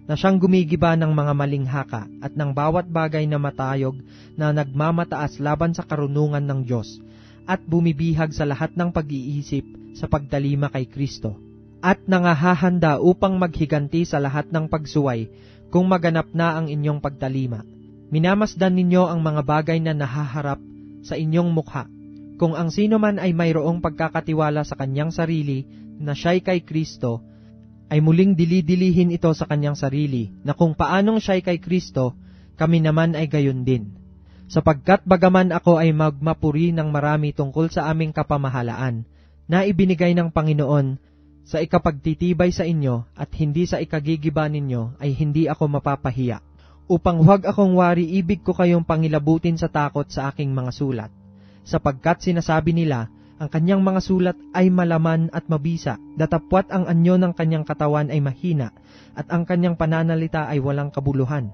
[SPEAKER 1] na siyang gumigiba ng mga maling haka at ng bawat bagay na matayog na nagmamataas laban sa karunungan ng Diyos, at bumibihag sa lahat ng pag-iisip sa pagtalima kay Kristo, at nangahahanda upang maghiganti sa lahat ng pagsuway kung maganap na ang inyong pagtalima. Minamasdan ninyo ang mga bagay na nahaharap sa inyong mukha. Kung ang sino man ay mayroong pagkakatiwala sa kanyang sarili na siya'y kay Kristo, ay muling dilidilihin ito sa kanyang sarili, na kung paanong siya'y kay Kristo, kami naman ay gayon din. Sapagkat bagaman ako ay magmapuri ng marami tungkol sa aming kapamahalaan, na ibinigay ng Panginoon sa ikapagtitibay sa inyo at hindi sa ikagigiba ninyo, ay hindi ako mapapahiya. Upang huwag akong wari, ibig ko kayong pangilabutin sa takot sa aking mga sulat. Sapagkat sinasabi nila, ang kanyang mga sulat ay malaman at mabisa, datapwat ang anyo ng kanyang katawan ay mahina, at ang kanyang pananalita ay walang kabuluhan.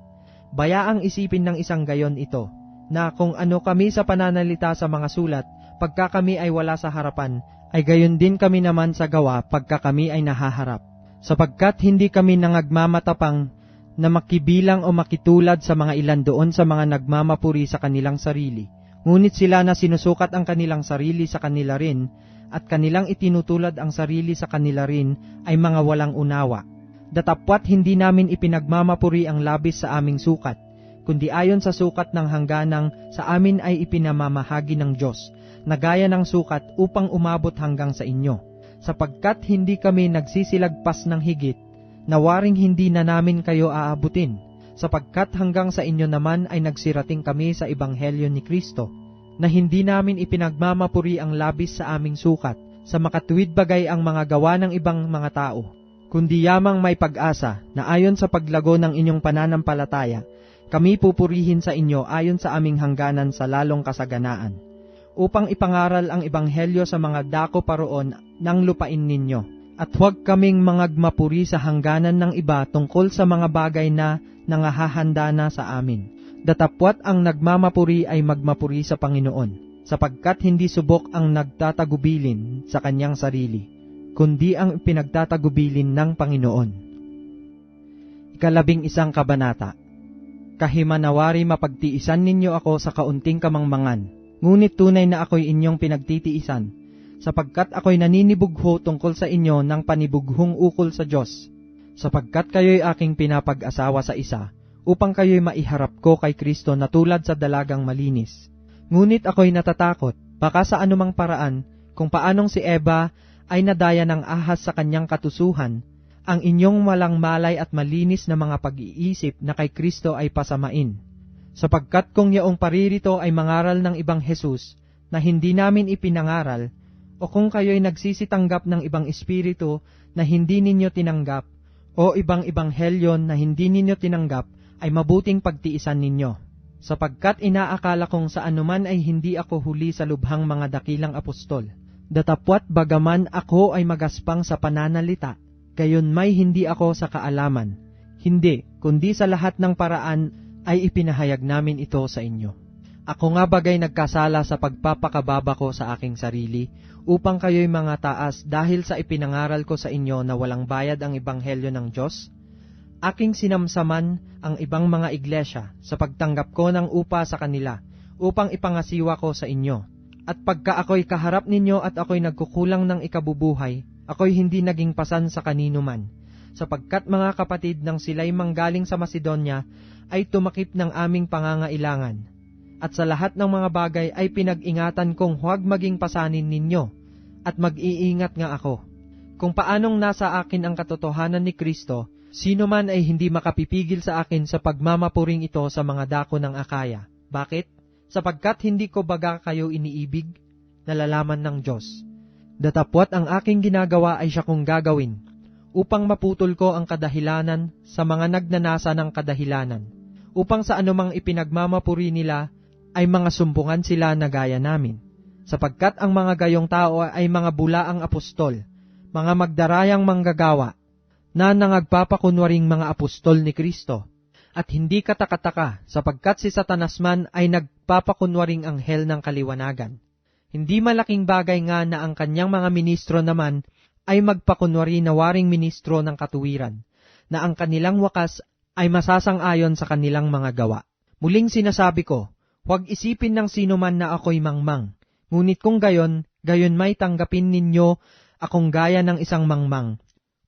[SPEAKER 1] Bayaang isipin ng isang gayon ito, na kung ano kami sa pananalita sa mga sulat, pagka kami ay wala sa harapan, ay gayon din kami naman sa gawa pagka kami ay nahaharap. Sapagkat hindi kami nangagmamatapang na makibilang o makitulad sa mga ilan doon sa mga nagmamapuri sa kanilang sarili. Ngunit sila na sinusukat ang kanilang sarili sa kanila rin, at kanilang itinutulad ang sarili sa kanila rin, ay mga walang unawa. Datapwat hindi namin ipinagmamapuri ang labis sa aming sukat, kundi ayon sa sukat ng hangganang sa amin ay ipinamamahagi ng Diyos, na gaya ng sukat upang umabot hanggang sa inyo. Sapagkat hindi kami nagsisilagpas ng higit, nawaring hindi na namin kayo aabutin, sapagkat hanggang sa inyo naman ay nagsirating kami sa ebanghelyo ni Kristo, na hindi namin ipinagmamapuri ang labis sa aming sukat, sa makatuwid bagay ang mga gawa ng ibang mga tao, kundi yamang may pag-asa na ayon sa paglago ng inyong pananampalataya, kami pupurihin sa inyo ayon sa aming hangganan sa lalong kasaganaan, upang ipangaral ang ebanghelyo sa mga dako paroon ng lupain ninyo, at huwag kaming mangagmapuri sa hangganan ng iba tungkol sa mga bagay na nangahahanda na sa amin. Datapwat ang nagmamapuri ay magmapuri sa Panginoon, sapagkat hindi subok ang nagtatagubilin sa kanyang sarili, kundi ang pinagtatagubilin ng Panginoon. 11 kabanata. Kahimanawari mapagtiisan ninyo ako sa kaunting kamangmangan, ngunit tunay na ako'y inyong pinagtitiisan, sapagkat ako'y naninibugho tungkol sa inyo ng panibughong ukol sa Diyos, sapagkat kayo'y aking pinapag-asawa sa isa, upang kayo'y maiharap ko kay Kristo na tulad sa dalagang malinis. Ngunit ako'y natatakot, baka sa anumang paraan, kung paanong si Eva ay nadaya ng ahas sa kanyang katusuhan, ang inyong walang malay at malinis na mga pag-iisip na kay Kristo ay pasamain. Sapagkat kung yaong paririto ay mangaral ng ibang Jesus na hindi namin ipinangaral, o kung kayo'y nagsisitanggap ng ibang espiritu na hindi ninyo tinanggap, o ibang ebanghelyon na hindi ninyo tinanggap, ay mabuting pagtiisan ninyo. Sapagkat inaakala kong sa anuman ay hindi ako huli sa lubhang mga dakilang apostol. Datapwat bagaman ako ay magaspang sa pananalita, gayon may hindi ako sa kaalaman. Hindi, kundi sa lahat ng paraan ay ipinahayag namin ito sa inyo. Ako nga bagay nagkasala sa pagpapakababa ko sa aking sarili, upang kayo'y mga taas dahil sa ipinangaral ko sa inyo na walang bayad ang ebanghelyo ng Diyos? Aking sinamsaman ang ibang mga iglesia sa pagtanggap ko ng upa sa kanila, upang ipangasiwa ko sa inyo. At pagka ako'y kaharap ninyo at ako'y nagkukulang ng ikabubuhay, ako'y hindi naging pasan sa kanino man, sapagkat mga kapatid nang sila'y manggaling sa Macedonia, ay tumakip ng aming pangangailangan. At sa lahat ng mga bagay ay pinag-ingatan kong huwag maging pasanin ninyo, at mag-iingat nga ako. Kung paanong nasa akin ang katotohanan ni Kristo, sino man ay hindi makapipigil sa akin sa pagmamapuring ito sa mga dako ng Akaya. Bakit? Sapagkat hindi ko baga kayo iniibig, nalalaman ng Diyos. Datapwat ang aking ginagawa ay siya kong gagawin, upang maputol ko ang kadahilanan sa mga nagnanasa ng kadahilanan, upang sa anumang ipinagmamapuri nila ay mga sumbungan sila na gaya namin. Sapagkat ang mga gayong tao ay mga bulaang apostol, mga magdarayang manggagawa, na nangagpapakunwaring mga apostol ni Kristo. At hindi katakataka, sapagkat si Satanas man ay nagpapakunwaring anghel ng kaliwanagan. Hindi malaking bagay nga na ang kanyang mga ministro naman ay magpakunwari na waring ministro ng katuwiran, na ang kanilang wakas ay masasang-ayon sa kanilang mga gawa. Muling sinasabi ko, huwag isipin ng sino man na ako'y mangmang, ngunit kung gayon may tanggapin ninyo akong gaya ng isang mangmang,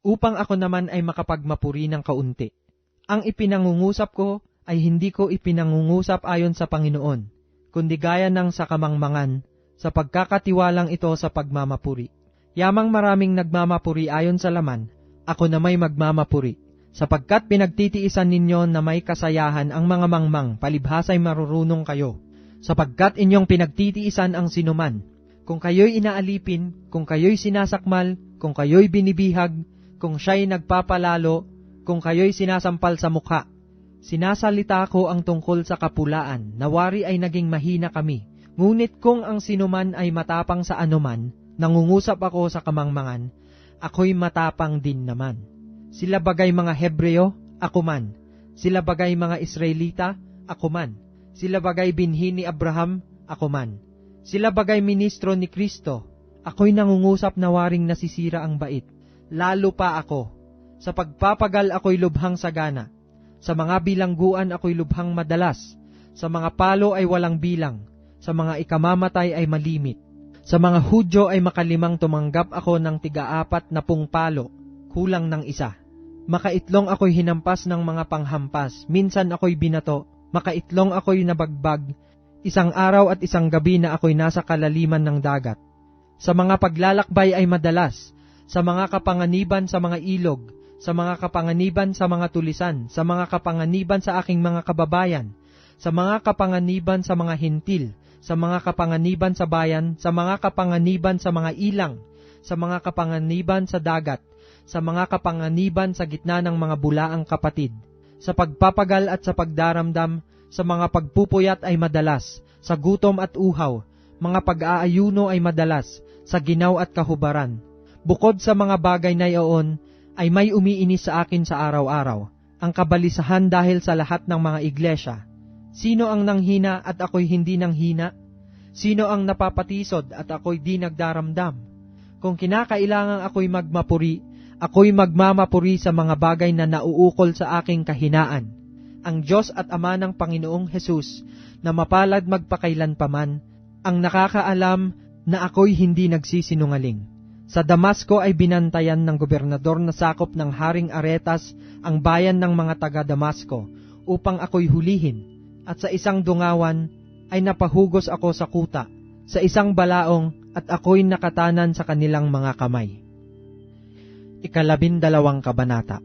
[SPEAKER 1] upang ako naman ay makapagmapuri ng kaunti. Ang ipinangungusap ko ay hindi ko ipinangungusap ayon sa Panginoon, kundi gaya ng sa kamangmangan, sa pagkakatiwalang ito sa pagmamapuri. Yamang maraming nagmamapuri ayon sa laman, ako na may magmamapuri, sapagkat pinagtitiisan ninyo na may kasayahan ang mga mangmang, palibhasa'y marurunong kayo, sapagkat inyong pinagtitiisan ang sinuman. Kung kayo'y inaalipin, kung kayo'y sinasakmal, kung kayo'y binibihag, kung siya'y nagpapalalo, kung kayo'y sinasampal sa mukha. Sinasalita ko ang tungkol sa kapulaan, nawari ay naging mahina kami. Ngunit kung ang sinuman ay matapang sa anuman, nangungusap ako sa kamangmangan, ako'y matapang din naman. Sila bagay mga Hebreo, ako man. Sila bagay mga Israelita, ako man. Sila bagay binhi ni Abraham, ako man. Sila bagay ministro ni Kristo, ako'y nangungusap na waring nasisira ang bait. Lalo pa ako. Sa pagpapagal ako'y lubhang sagana. Sa mga bilangguan ako'y lubhang madalas. Sa mga palo ay walang bilang. Sa mga ikamamatay ay malimit. Sa mga Hudyo ay makalimang tumanggap ako ng 40 palo, kulang ng isa. Makaitlong ako'y hinampas ng mga panghampas. Minsan ako'y binato. Makaitlong ako'y nabagbag. Isang araw at isang gabi na ako'y nasa kalaliman ng dagat. Sa mga paglalakbay ay madalas. Sa mga kapanganiban sa mga ilog, sa mga kapanganiban sa mga tulisan, sa mga kapanganiban sa aking mga kababayan, sa mga kapanganiban sa mga hintil, sa mga kapanganiban sa bayan, sa mga kapanganiban sa mga ilang, sa mga kapanganiban sa dagat, sa mga kapanganiban sa gitna ng mga bulaang kapatid, sa pagpapagal at sa pagdaramdam, sa mga pagpupuyat ay madalas, sa gutom at uhaw, mga pag-aayuno ay madalas, sa ginaw at kahubaran. Bukod sa mga bagay na iyon, ay may umiinis sa akin sa araw-araw, ang kabalisahan dahil sa lahat ng mga iglesia. Sino ang nanghina at ako'y hindi nanghina? Sino ang napapatisod at ako'y di nagdaramdam? Kung kinakailangang ako'y magmapuri, ako'y magmamapuri sa mga bagay na nauukol sa aking kahinaan. Ang Diyos at Ama ng Panginoong Hesus, na mapalad magpakailanpaman, ang nakakaalam na ako'y hindi nagsisinungaling. Sa Damasco ay binantayan ng gobernador na sakop ng Haring Aretas ang bayan ng mga taga-Damasco upang ako'y hulihin, at sa isang dungawan ay napahugos ako sa kuta, sa isang balaong at ako'y nakatanan sa kanilang mga kamay. 12 Kabanata.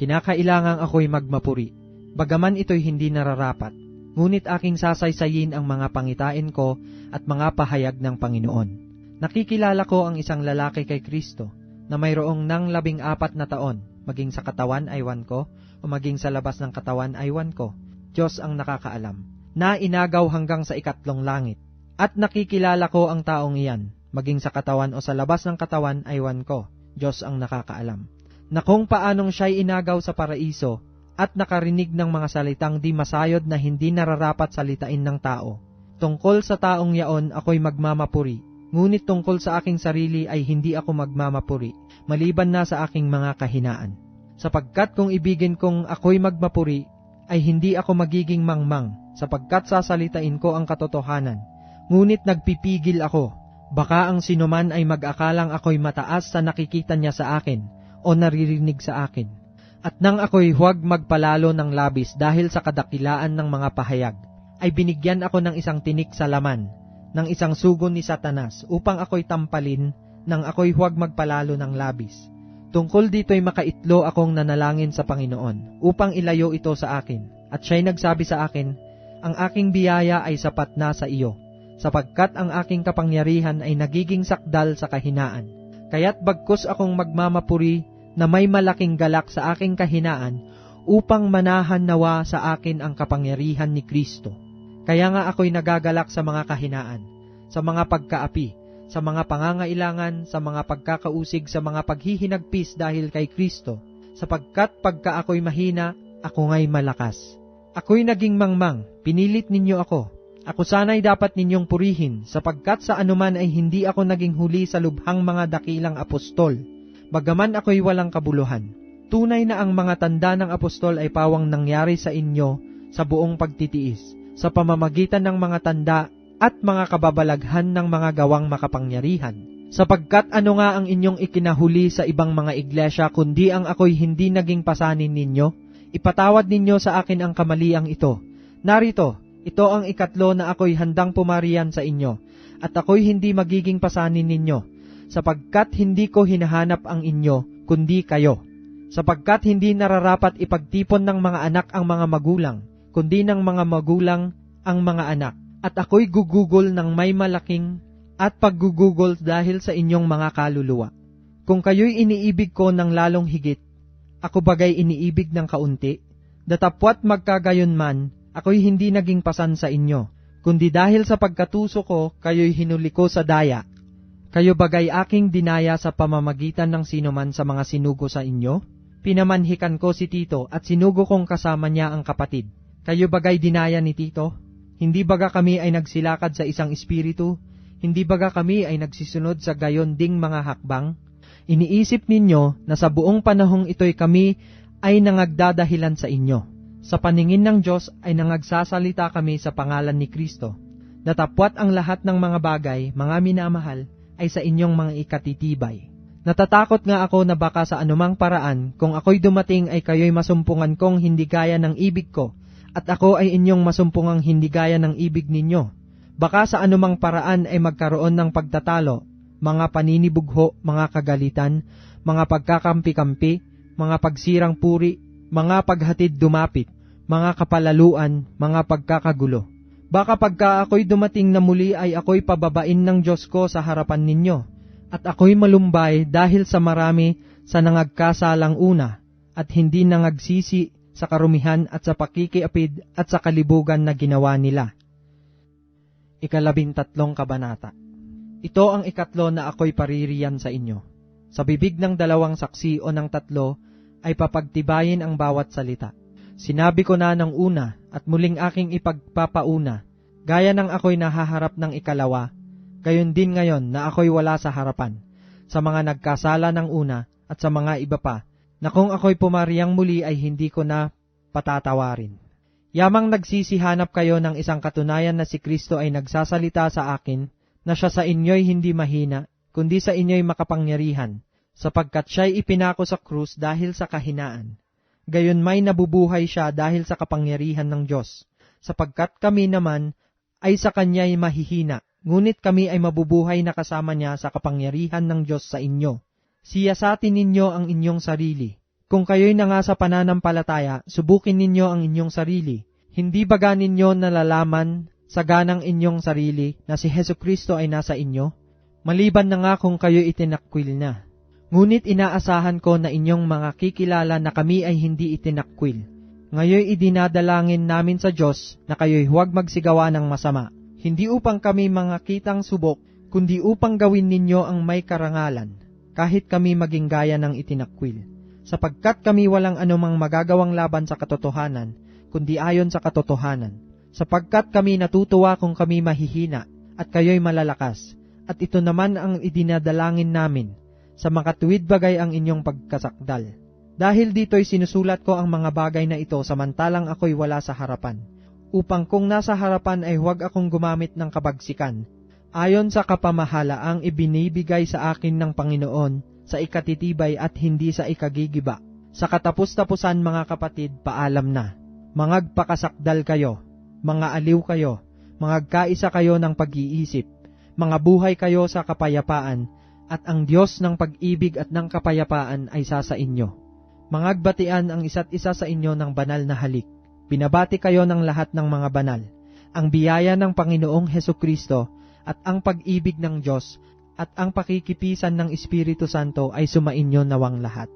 [SPEAKER 1] Kinakailangang ako'y magmapuri, bagaman ito'y hindi nararapat, ngunit aking sasaysayin ang mga pangitain ko at mga pahayag ng Panginoon. Nakikilala ko ang isang lalaki kay Kristo na mayroong nang 14 na taon, maging sa katawan aywan ko, o maging sa labas ng katawan aywan ko, Diyos ang nakakaalam, na inagaw hanggang sa 3 langit. At nakikilala ko ang taong iyan, maging sa katawan o sa labas ng katawan aywan ko, Diyos ang nakakaalam, na kung paanong siya'y inagaw sa paraiso at nakarinig ng mga salitang di masayod na hindi nararapat salitain ng tao. Tungkol sa taong yaon ako'y magmamapuri, ngunit tungkol sa aking sarili ay hindi ako magmamapuri, maliban na sa aking mga kahinaan. Sapagkat kung ibigin kong ako'y magmapuri, ay hindi ako magiging mangmang, sapagkat sasalitain ko ang katotohanan. Ngunit nagpipigil ako, baka ang sinuman ay mag-akalang ako'y mataas sa nakikita niya sa akin, o naririnig sa akin. At nang ako'y huwag magpalalo ng labis dahil sa kadakilaan ng mga pahayag, ay binigyan ako ng isang tinik sa laman, ng isang sugo ni Satanas, upang ako'y tampalin, nang ako'y huwag magpalalo ng labis. Tungkol dito'y makaitlo akong nanalangin sa Panginoon, upang ilayo ito sa akin. At siya'y nagsabi sa akin, ang aking biyaya ay sapat na sa iyo, sapagkat ang aking kapangyarihan ay nagiging sakdal sa kahinaan. Kaya't bagkus akong magmamapuri na may malaking galak sa aking kahinaan, upang manahan nawa sa akin ang kapangyarihan ni Kristo. Kaya nga ako'y nagagalak sa mga kahinaan, sa mga pagkaapi, sa mga pangangailangan, sa mga pagkakausig, sa mga paghihinagpis dahil kay Kristo, sapagkat pagka ako'y mahina, ako nga'y malakas. Ako'y naging mangmang, pinilit ninyo ako. Ako sana'y dapat ninyong purihin, sapagkat sa anuman ay hindi ako naging huli sa lubhang mga dakilang apostol, bagaman ako'y walang kabuluhan. Tunay na ang mga tanda ng apostol ay pawang nangyari sa inyo sa buong pagtitiis, sa pamamagitan ng mga tanda at mga kababalaghan ng mga gawang makapangyarihan. Sapagkat ano nga ang inyong ikinahuli sa ibang mga iglesia, kundi ang ako'y hindi naging pasanin ninyo? Ipatawad ninyo sa akin ang kamaliang ito. Narito, ito ang ikatlo na ako'y handang pumarian sa inyo, at ako'y hindi magiging pasanin ninyo, sapagkat hindi ko hinahanap ang inyo, kundi kayo. Sapagkat hindi nararapat ipagtipon ng mga anak ang mga magulang, kundi ng mga magulang ang mga anak. At ako'y gugugol ng may malaking at paggugugol dahil sa inyong mga kaluluwa. Kung kayo'y iniibig ko ng lalong higit, ako bagay iniibig ng kaunti, datapwat magkagayon man, ako'y hindi naging pasan sa inyo, kundi dahil sa pagkatuso ko, kayo'y hinuli ko sa daya. Kayo bagay aking dinaya sa pamamagitan ng sinuman sa mga sinugo sa inyo? Pinamanhikan ko si Tito at sinugo kong kasama niya ang kapatid. Kayo bagay dinaya ni Tito? Hindi baga kami ay nagsilakad sa isang espiritu? Hindi baga kami ay nagsisunod sa gayon ding mga hakbang? Iniisip ninyo na sa buong panahong ito'y kami ay nangagdadahilan sa inyo. Sa paningin ng Diyos ay nangagsasalita kami sa pangalan ni Kristo. Natapwat ang lahat ng mga bagay, mga minamahal, ay sa inyong mga ikatitibay. Natatakot nga ako na baka sa anumang paraan, kung ako'y dumating ay kayo'y masumpungan kong hindi gaya ng ibig ko, at ako ay inyong masumpungang hindi gaya ng ibig ninyo. Baka sa anumang paraan ay magkaroon ng pagtatalo, mga paninibugho, mga kagalitan, mga pagkakampi-kampi, mga pagsirang puri, mga paghatid dumapit, mga kapalaluan, mga pagkakagulo. Baka pagka ako'y dumating na muli ay ako'y pababain ng Diyos ko sa harapan ninyo, at ako'y malumbay dahil sa marami sa nangagkasalang una, at hindi nangagsisi sa karumihan at sa pakikiapid at sa kalibugan na ginawa nila. 13 Kabanata. Ito ang ikatlo na ako'y paririyan sa inyo. Sa bibig ng dalawang saksi o ng tatlo ay papagtibayin ang bawat salita. Sinabi ko na ng una at muling aking ipagpapauna, gaya ng ako'y nahaharap ng ikalawa, gayon din ngayon na ako'y wala sa harapan, sa mga nagkasala ng una at sa mga iba pa, na kung ako'y pumariyang muli ay hindi ko na patatawarin. Yamang nagsisihanap kayo ng isang katunayan na si Kristo ay nagsasalita sa akin, na siya sa inyo'y hindi mahina, kundi sa inyo'y makapangyarihan, sapagkat siya'y ipinako sa krus dahil sa kahinaan. Gayon may nabubuhay siya dahil sa kapangyarihan ng Diyos, sapagkat kami naman ay sa kanya'y mahihina, ngunit kami ay mabubuhay na kasama niya sa kapangyarihan ng Diyos sa inyo. Siyasatin ninyo ang inyong sarili. Kung kayo'y nanga sa pananampalataya, subukin ninyo ang inyong sarili. Hindi baga ninyo nalalaman sa ganang inyong sarili na si Hesukristo ay nasa inyo? Maliban na nga kung kayo'y itinakwil na. Ngunit inaasahan ko na inyong mga kikilala na kami ay hindi itinakwil. Ngayoy idinadalangin namin sa Diyos na kayo'y huwag magsigawa ng masama. Hindi upang kami mga kitang subok, kundi upang gawin ninyo ang may karangalan, kahit kami maging gaya ng itinakwil. Sapagkat kami walang anumang magagawang laban sa katotohanan, kundi ayon sa katotohanan. Sapagkat kami natutuwa kung kami mahihina, at kayo'y malalakas, at ito naman ang idinadalangin namin, sa makatuwid bagay ang inyong pagkasakdal. Dahil dito'y sinusulat ko ang mga bagay na ito samantalang ako'y wala sa harapan, upang kung nasa harapan ay huwag akong gumamit ng kabagsikan, ayon sa kapamahalaang ibinibigay sa akin ng Panginoon, sa ikatitibay at hindi sa ikagigiba. Sa katapus-tapusan mga kapatid, paalam na. Mangagpakasakdal kayo, mga aliw kayo, mangagkaisa kayo ng pag-iisip, mga buhay kayo sa kapayapaan, at ang Diyos ng pag-ibig at ng kapayapaan ay sa inyo. Mangagbatian ang isa't isa sa inyo ng banal na halik. Binabati kayo ng lahat ng mga banal. Ang biyaya ng Panginoong Hesukristo at ang pag-ibig ng Diyos at ang pakikipisan ng Espiritu Santo ay sumainyo nawang lahat.